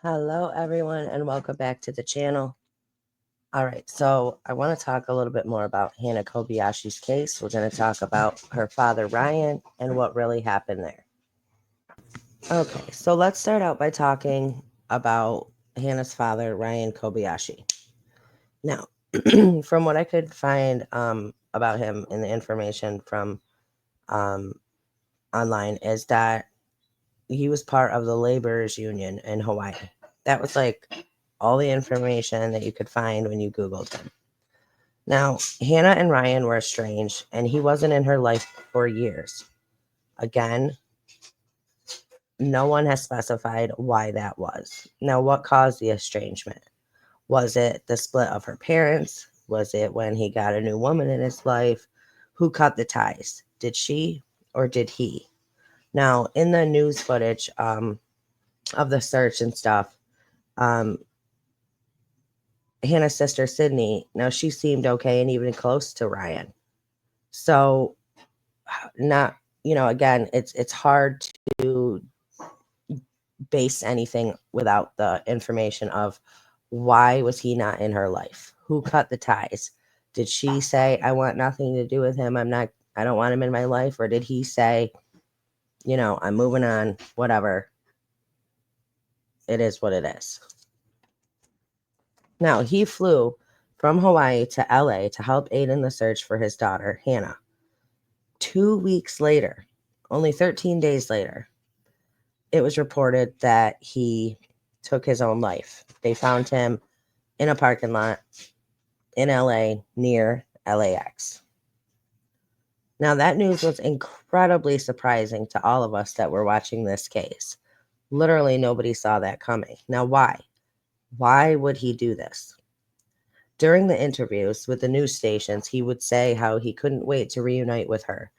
Hello, everyone, and welcome back to the channel. All right, so I want to talk a little bit more about Hannah Kobayashi's case. We're going to talk about her father, Ryan, and what really happened there. Okay, so let's start out by talking about Hannah's father, Ryan Kobayashi. Now, from what I could find about him in the information from um, online, is that he was part of the laborers union in Hawaii. That was like all the information that you could find when you Googled him. Now, Hannah and Ryan were estranged, and he wasn't in her life for years. Again, no one has specified why that was. Now, what caused the estrangement? Was it the split of her parents? Was it when he got a new woman in his life? Who cut the ties? Did she or did he? Now, in the news footage of the search and stuff, um, Hannah's sister Sydney, now she seemed okay and even close to Ryan. So not, again, it's hard to base anything without the information of why was he not in her life? Who cut the ties? Did she say, I want nothing to do with him, I don't want him in my life? Or did he say, I'm moving on, whatever, it is what it is. Now, he flew from Hawaii to LA to help aid in the search for his daughter, Hannah. 2 weeks later, only 13 days later, it was reported that he took his own life. They found him in a parking lot in LA near LAX. Now, that news was incredibly surprising to all of us that were watching this case. Literally, nobody saw that coming. Now, why? Why would he do this? During the interviews with the news stations, he would say how he couldn't wait to reunite with her,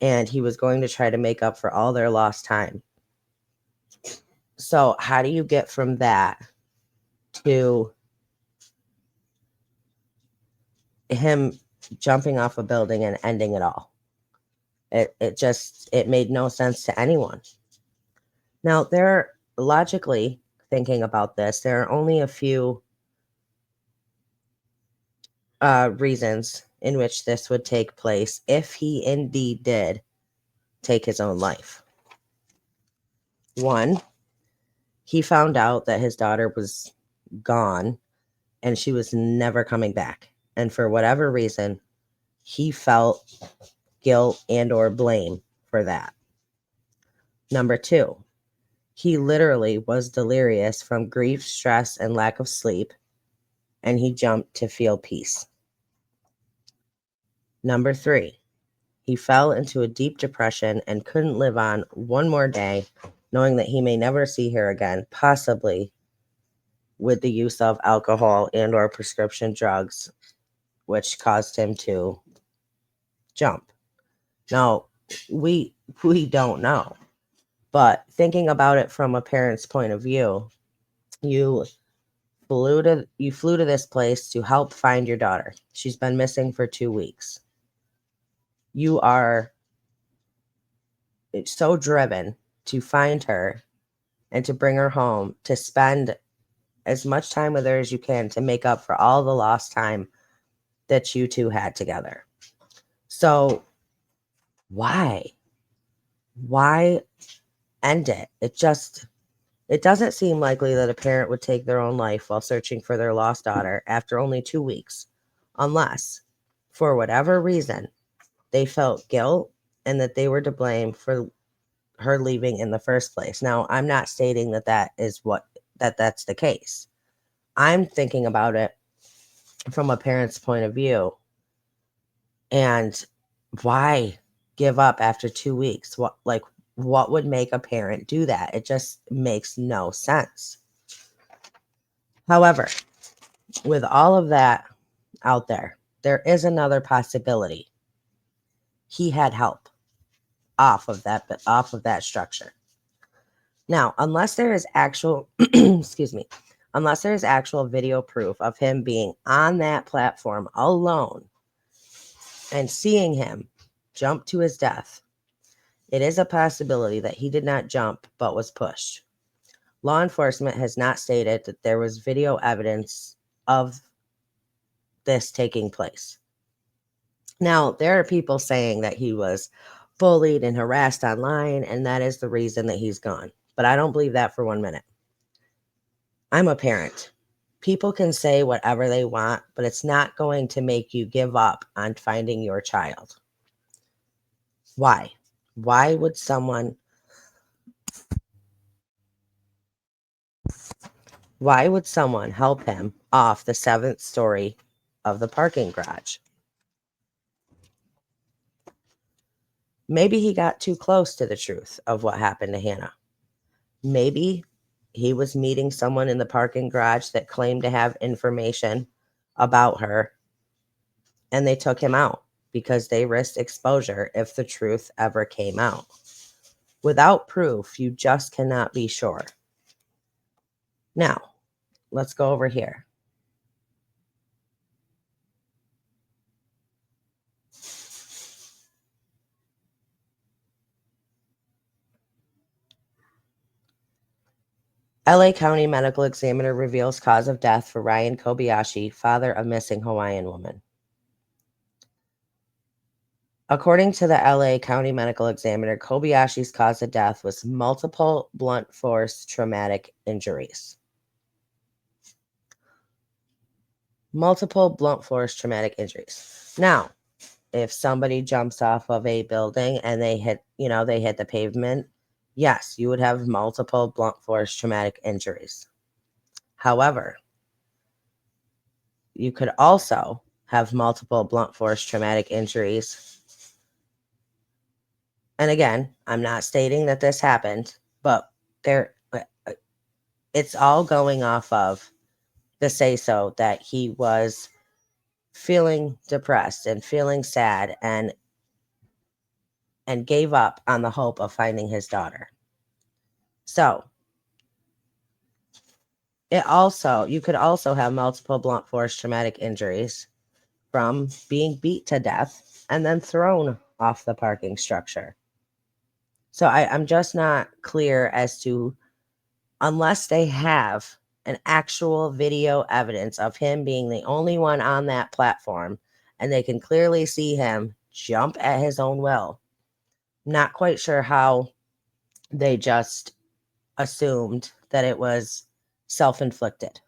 and he was going to try to make up for all their lost time. So, how do you get from that to him jumping off a building and ending it all? It made no sense to anyone. Now, logically thinking about this, there are only a few reasons in which this would take place if he indeed did take his own life. One, he found out that his daughter was gone and she was never coming back. And for whatever reason, he felt guilt and or blame for that. Number two, he literally was delirious from grief, stress, and lack of sleep, and he jumped to feel peace. Number three, he fell into a deep depression and couldn't live on one more day, knowing that he may never see her again, possibly with the use of alcohol and or prescription drugs, which caused him to jump. Now, we don't know, but thinking about it from a parent's point of view, you flew to this place to help find your daughter. She's been missing for 2 weeks. You are so driven to find her and to bring her home, to spend as much time with her as you can to make up for all the lost time that you two had together. So why end it? It doesn't seem likely that a parent would take their own life while searching for their lost daughter after only 2 weeks, unless, for whatever reason, they felt guilt and that they were to blame for her leaving in the first place. Now, I'm not stating that that's the case. I'm thinking about it from a parent's point of view. And why give up after 2 weeks? What would make a parent do that? It just makes no sense. However, with all of that out there, there is another possibility. He had help off of that structure. Now, unless there is actual unless there is actual video proof of him being on that platform alone and seeing him jump to his death, it is a possibility that he did not jump but was pushed. Law enforcement has not stated that there was video evidence of this taking place. Now, there are people saying that he was bullied and harassed online, and that is the reason that he's gone. But I don't believe that for 1 minute. I'm a parent. People can say whatever they want, but it's not going to make you give up on finding your child. Why? Why would someone help him off the 7th story of the parking garage? Maybe he got too close to the truth of what happened to Hannah. Maybe he was meeting someone in the parking garage that claimed to have information about her, and they took him out because they risked exposure if the truth ever came out. Without proof, you just cannot be sure. Now, let's go over here. LA County Medical Examiner reveals cause of death for Ryan Kobayashi, father of missing Hawaiian woman. According to the LA County Medical Examiner, Kobayashi's cause of death was multiple blunt force traumatic injuries. Multiple blunt force traumatic injuries. Now, if somebody jumps off of a building and they hit the pavement, yes, you would have multiple blunt force traumatic injuries. However, you could also have multiple blunt force traumatic injuries. And again, I'm not stating that this happened, but it's all going off of the say-so that he was feeling depressed and feeling sad and gave up on the hope of finding his daughter. So you could also have multiple blunt force traumatic injuries from being beat to death and then thrown off the parking structure. So I'm just not clear as to, unless they have an actual video evidence of him being the only one on that platform and they can clearly see him jump at his own will. Not quite sure how they just assumed that it was self-inflicted.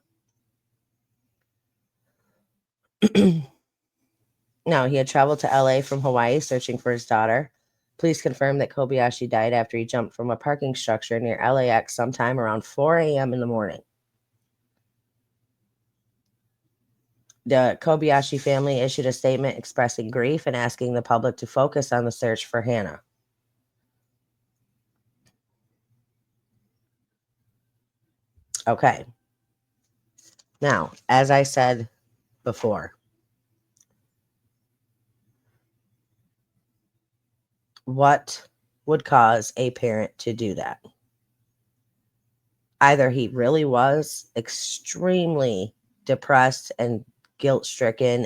Now, he had traveled to LA from Hawaii searching for his daughter. Police confirmed that Kobayashi died after he jumped from a parking structure near LAX sometime around 4 a.m. in the morning. The Kobayashi family issued a statement expressing grief and asking the public to focus on the search for Hannah. Okay. Now, as I said before, what would cause a parent to do that? Either he really was extremely depressed and guilt-stricken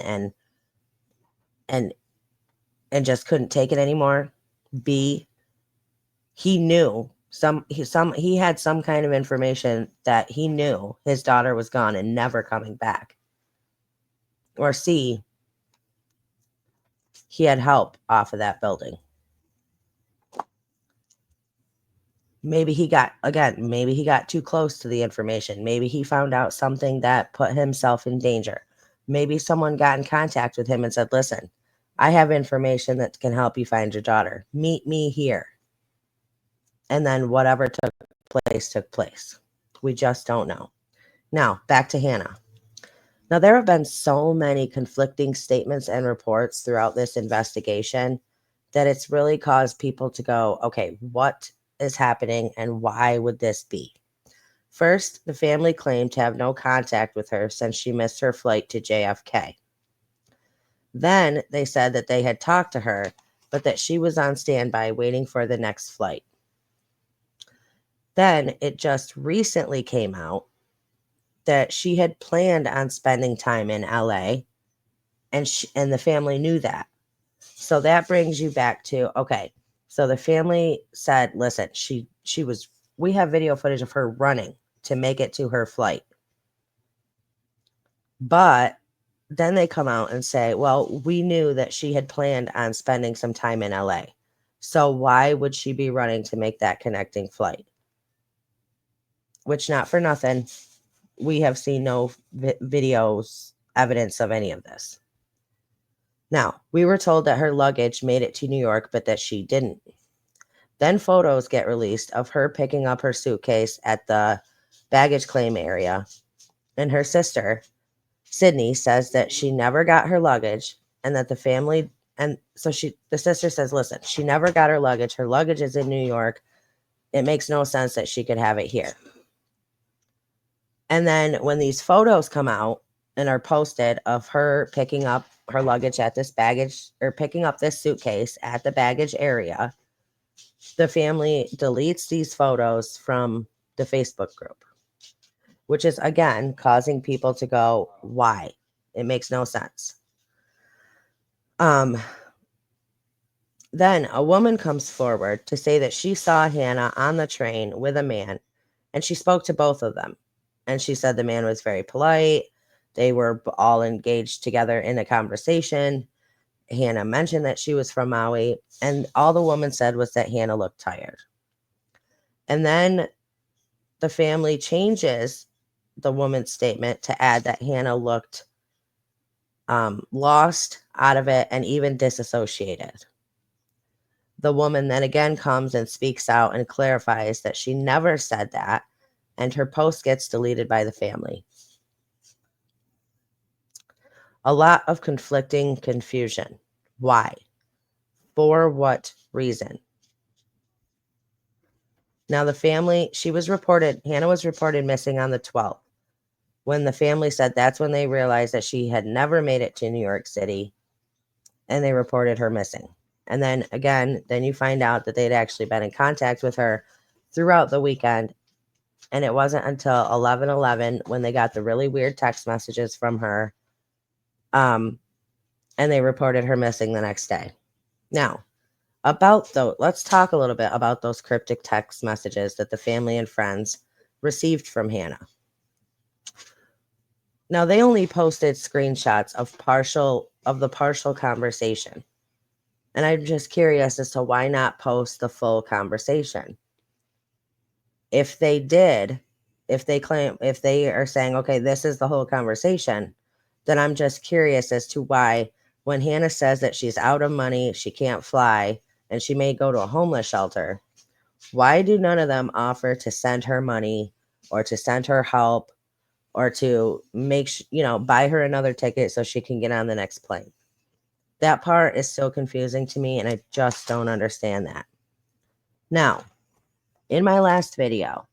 and just couldn't take it anymore. B, he knew he had some kind of information that he knew his daughter was gone and never coming back. Or C, he had help off of that building. Maybe he got too close to the information. Maybe he found out something that put himself in danger. Maybe someone got in contact with him and said, listen, I have information that can help you find your daughter. Meet me here. And then whatever took place. We just don't know. Now, back to Hannah. Now, there have been so many conflicting statements and reports throughout this investigation that it's really caused people to go, okay, what is happening and why would this be? First, the family claimed to have no contact with her since she missed her flight to JFK. Then they said that they had talked to her, but that she was on standby waiting for the next flight. Then it just recently came out that she had planned on spending time in LA, and the family knew that. So that brings you back to, okay, so the family said, listen, she was we have video footage of her running to make it to her flight. But then they come out and say, well, we knew that she had planned on spending some time in LA. So why would she be running to make that connecting flight? Which, not for nothing, we have seen no videos, evidence of any of this. Now, we were told that her luggage made it to New York, but that she didn't. Then photos get released of her picking up her suitcase at the baggage claim area. And her sister, Sydney, says that she never got her luggage and that the family, and so the sister says, listen, she never got her luggage. Her luggage is in New York. It makes no sense that she could have it here. And then when these photos come out and are posted of her picking up her luggage at this baggage, or picking up this suitcase at the baggage area, the family deletes these photos from the Facebook group, which is, again, causing people to go, why? It makes no sense. Then a woman comes forward to say that she saw Hannah on the train with a man, and she spoke to both of them. And she said the man was very polite. They were all engaged together in a conversation. Hannah mentioned that she was from Maui, and all the woman said was that Hannah looked tired. And then the family changes the woman's statement to add that Hannah looked lost, out of it, and even disassociated. The woman then again comes and speaks out and clarifies that she never said that, and her post gets deleted by the family. A lot of conflicting confusion. Why? For what reason? Now, the family, Hannah was reported missing on the 12th. When the family said that's when they realized that she had never made it to New York City, and they reported her missing. And then again, then you find out that they'd actually been in contact with her throughout the weekend. And it wasn't until 11/11 when they got the really weird text messages from her. And they reported her missing the next day. Now, let's talk a little bit about those cryptic text messages that the family and friends received from Hannah. Now, they only posted screenshots of the partial conversation. And I'm just curious as to why not post the full conversation. If they are saying, okay, this is the whole conversation, then I'm just curious as to why, when Hannah says that she's out of money, she can't fly, and she may go to a homeless shelter, why do none of them offer to send her money or to send her help or to buy her another ticket so she can get on the next plane? That part is so confusing to me, and I just don't understand that. Now, in my last video,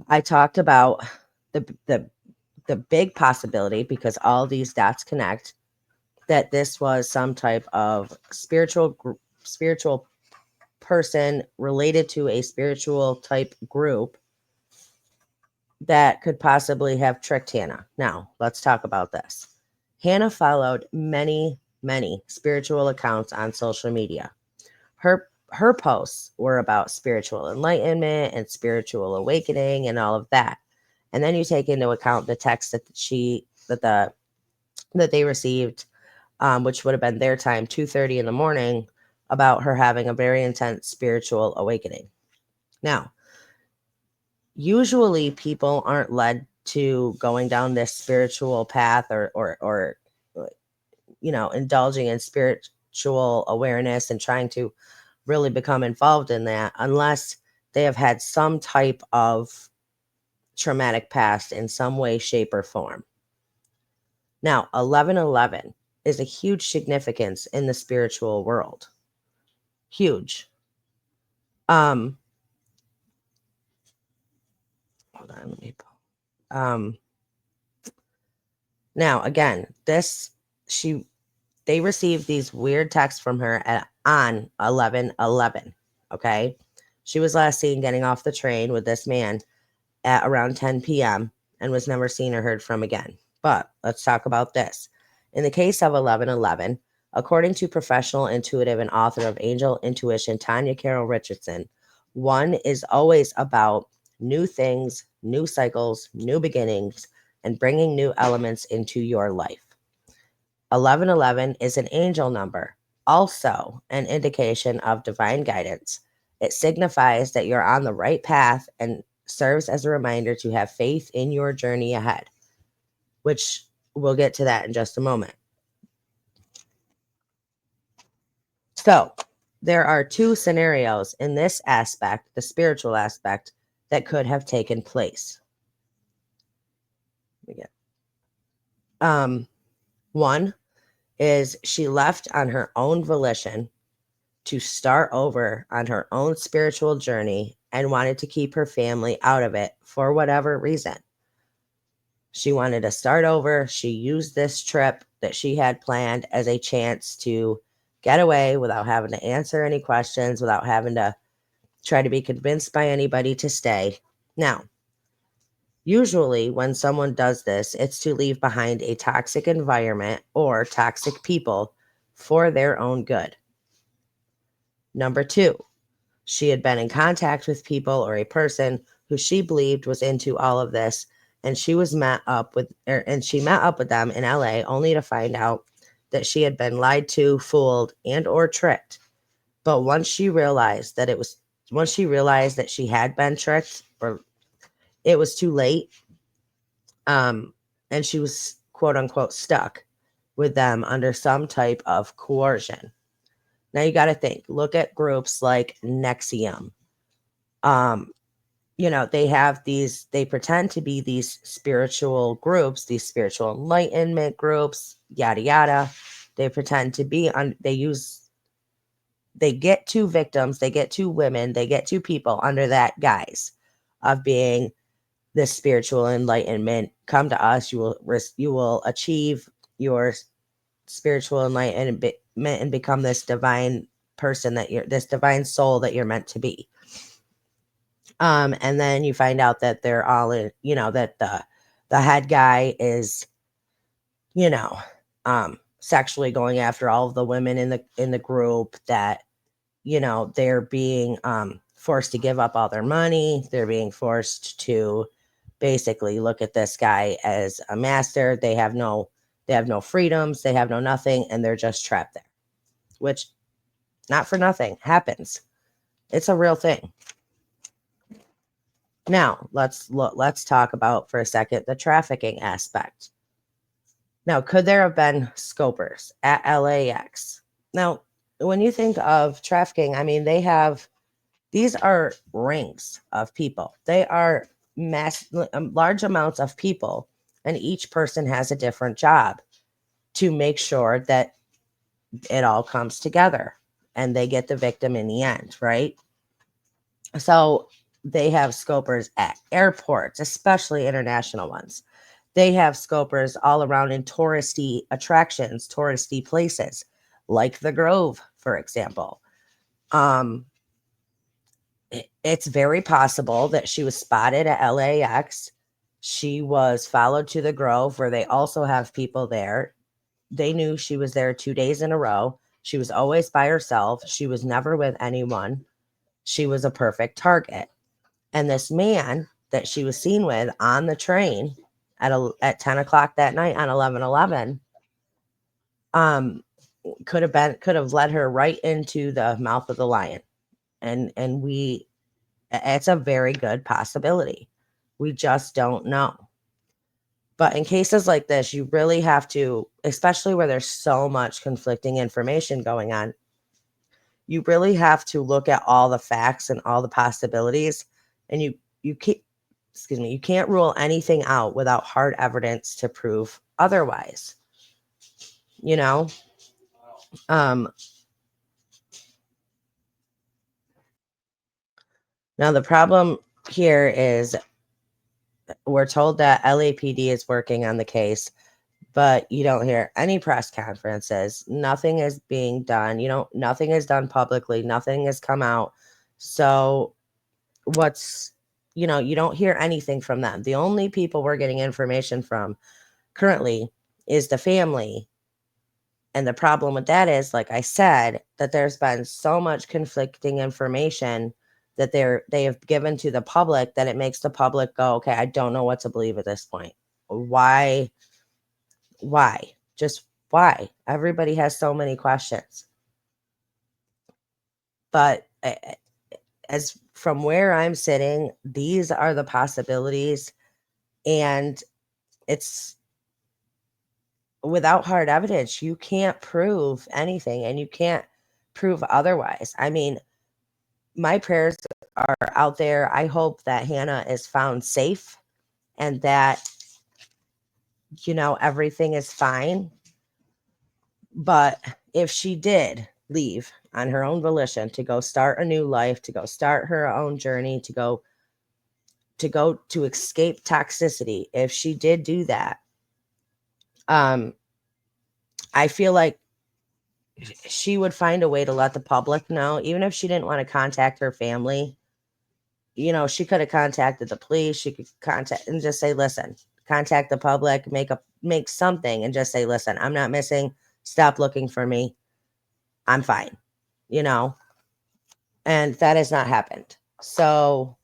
I talked about the big possibility, because all these dots connect, that this was some type of spiritual person related to a spiritual type group that could possibly have tricked Hannah. Now, let's talk about this. Hannah followed many, many spiritual accounts on social media. Her posts were about spiritual enlightenment and spiritual awakening and all of that. And then you take into account the text that they received, which would have been their time, 2:30 in the morning, about her having a very intense spiritual awakening. Now, usually people aren't led to going down this spiritual path or indulging in spiritual awareness and trying to really become involved in that unless they have had some type of traumatic past in some way, shape, or form. Now, 11/11 is a huge significance in the spiritual world. Huge. Hold on, let me now again, they received these weird texts from her on 11/11. Okay. She was last seen getting off the train with this man at around 10 p.m. and was never seen or heard from again. But let's talk about this. In the case of 11/11, according to professional intuitive and author of Angel Intuition, Tanya Carol Richardson, One is always about new things, new cycles, new beginnings, and bringing new elements into your life. 1111 is an angel number, also an indication of divine guidance. It signifies that you're on the right path and serves as a reminder to have faith in your journey ahead, which we'll get to that in just a moment. So, there are two scenarios in this aspect, the spiritual aspect, that could have taken place. Um, one is she left on her own volition to start over on her own spiritual journey and wanted to keep her family out of it for whatever reason. She wanted to start over. She used this trip that she had planned as a chance to get away without having to answer any questions, without having to try to be convinced by anybody to stay. Now, usually when someone does this, it's to leave behind a toxic environment or toxic people for their own good. Number two, she had been in contact with people or a person who she believed was into all of this, and she met up with them in LA only to find out that she had been lied to, fooled, and or tricked. But once she realized that she had been tricked, or it was too late, and she was quote unquote stuck with them under some type of coercion. Now you got to look at groups like Nexium. Um, they pretend to be these spiritual groups, these spiritual enlightenment groups, yada yada. They pretend to be they get two victims, they get two women, they get two people under that guise of being this spiritual enlightenment. Come to us, you will achieve your spiritual enlightenment and become this divine person this divine soul that you're meant to be. And then you find out that they're all in, that the head guy is, you know, sexually going after all of the women in the group, that, they're being forced to give up all their money. They're being forced to basically look at this guy as a master. They have no freedoms, they have no nothing, and they're just trapped there, which, not for nothing, happens. It's a real thing. Now, let's talk about for a second the trafficking aspect. Now, could there have been scopers at LAX? Now, when you think of trafficking, I mean, these are rings of people. They are large amounts of people, and each person has a different job to make sure that it all comes together and they get the victim in the end, right? So they have scopers at airports, especially international ones. They have scopers all around in touristy attractions, touristy places, like the Grove, for example. Um, it's very possible that she was spotted at LAX. She was followed to the Grove, where they also have people there. They knew she was there 2 days in a row. She was always by herself. She was never with anyone. She was a perfect target. And this man that she was seen with on the train at 10 o'clock that night on 11/11, um, could have led her right into the mouth of the lion. And it's a very good possibility. We just don't know. But in cases like this, you really have to, especially where there's so much conflicting information going on, you really have to look at all the facts and all the possibilities. And you can't, excuse me, you can't rule anything out without hard evidence to prove otherwise. You know, um, now the problem here is we're told that LAPD is working on the case, but you don't hear any press conferences. Nothing is being done. Nothing is done publicly. Nothing has come out. So you don't hear anything from them. The only people we're getting information from currently is the family. And the problem with that is, like I said, that there's been so much conflicting information that they have given to the public, that it makes the public go, okay, I don't know what to believe at this point. Why? Just why? Everybody has so many questions. But as from where I'm sitting, these are the possibilities, and it's without hard evidence, you can't prove anything, and you can't prove otherwise. I mean, my prayers are out there. I hope that Hannah is found safe and that, everything is fine. But if she did leave on her own volition to go start a new life, to go start her own journey, to escape toxicity, if she did do that, I feel like she would find a way to let the public know, even if she didn't want to contact her family. She could have contacted the police. She could contact and just say, listen, contact the public, make something and just say, listen, I'm not missing. Stop looking for me. I'm fine, and that has not happened. So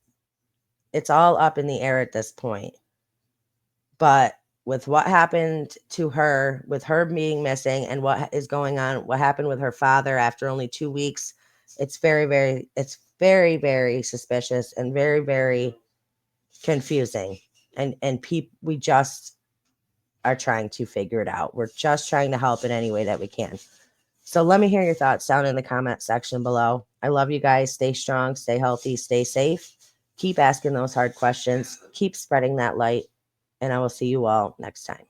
it's all up in the air at this point. But with what happened to her, with her being missing, and what is going on, what happened with her father after only 2 weeks, it's very, very suspicious and very, very confusing. And we just are trying to figure it out. We're just trying to help in any way that we can. So let me hear your thoughts down in the comment section below. I love you guys. Stay strong, stay healthy, stay safe. Keep asking those hard questions. Keep spreading that light. And I will see you all next time.